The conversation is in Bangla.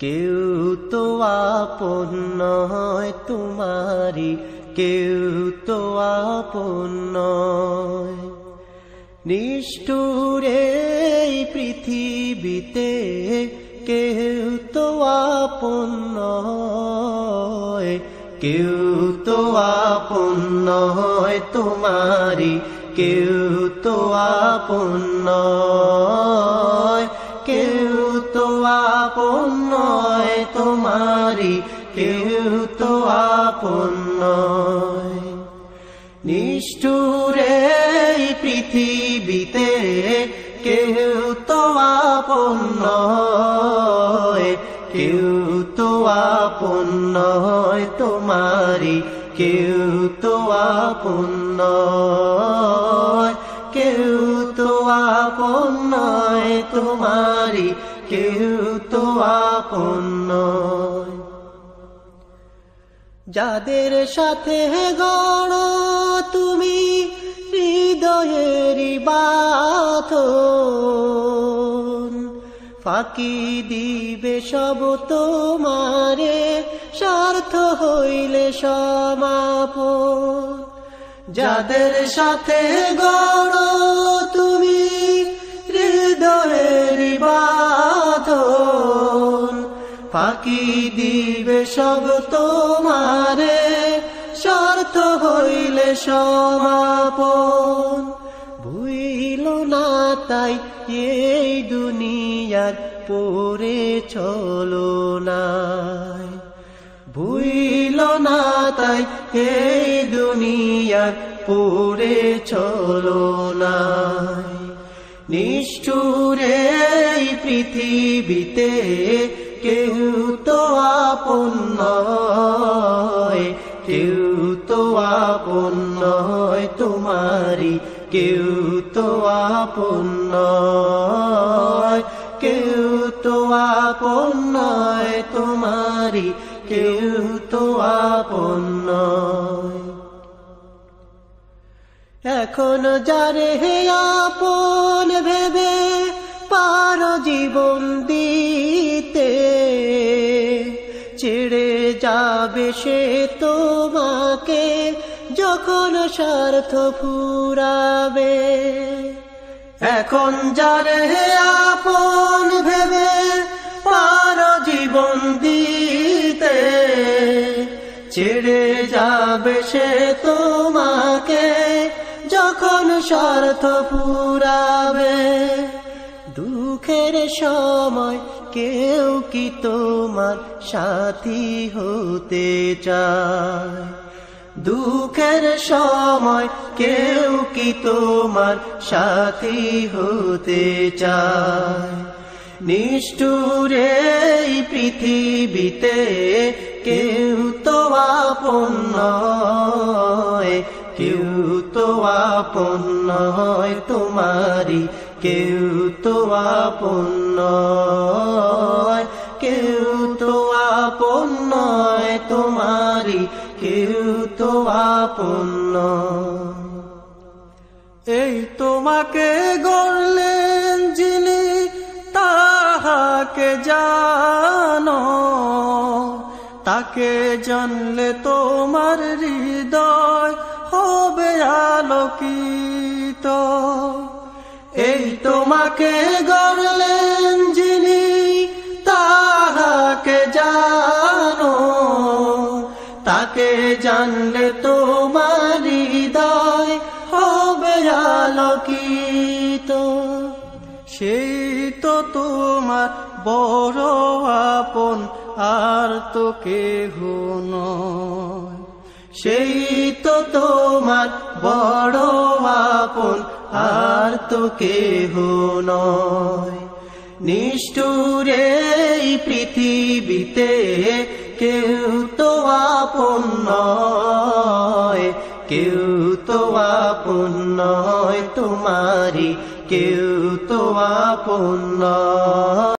কেউ তো আপন নয় তোমারি, কেউ তো আপন নয়। নিষ্ঠুর এই পৃথিবীতে কেউ তো আপন নয়, কেউ তো আপন নয় তোমারি, কেউ তো আপন নয়, কেউ তো আপন নয় তোমারি, কেউ তো আপন নয়। নিষ্ঠুর এই পৃথিবীতে কেউ তো আপন নয়, কেউ তো আপন নয় তোমারি, কেউ তো আপন নয়, কেউ তো আপন নয় তোমারি, কেউ তো আপন নয়। যাদের সাথে গড়ো তুমি হৃদয়েরই বাঁধন, ফাঁকি দিবে সব তোমারে স্বার্থ হইলে সমাপন। যাদের সাথে গড়ো তুমি হৃদয়েরই বাঁধন, ফাঁকি দিবে সব তোমারে স্বার্থ হইলে সমাপন। ভুইল না তাই এই দুনিয়ার পরে চলো নাই, ভুইল না তাই এই দুনিয়ার পরে চলো নাই। নিষ্ঠুর এই পৃথিবীতে কেউ তো আপন নয়, কেউ তো আপন নয় তোমারি, কেউ তো আপন নয়, কেউ তো আপন নয় তোমারি, কেউ তো আপন নয়। এখন যারে হে আপন ভেবে পারো জীবন দিতে, ছেড়ে যাবে সে তোমাকে যখন স্বার্থ ফুরাবে। এখন যারে হে আপন ভেবে পারো জীবন দিতে, ছেড়ে যাবে সে তোমাকে যখন স্বার্থ ফুরাবে। দুঃখের সময় কেউ কি তোমার সাথী হতে চায়, দুঃখের সময় কেউ কি তোমার সাথী হতে চায়। নিষ্ঠুর এই পৃথিবীতে কেউ তো আপন নয়, কেউ তো আপন নয় তোমারি, কেউ তো আপন নয়, কেউ তো আপন নয় তোমারি, কেউ তো আপন নয়। এই তোমাকে গড়লেন যিনি তাহাকে জানো, তাকে জানলে তোমার হৃদয় হবে আলোকিত। এই তোমাকে গড়লেন যিনি তাহাকে জানো, তাকে জানলে তোমার হৃদয় হবে আলোকিত। সেই তো তোমার বড় আপন আর তো কেহ নয়, সেই তো তোমার বড় আপন আর তো কেহ নয়। নিষ্ঠুর এই পৃথিবীতে কেউ তো আপন নয়, কেউ তো আপন নয় তোমারি, কেউ তো আপন নয়।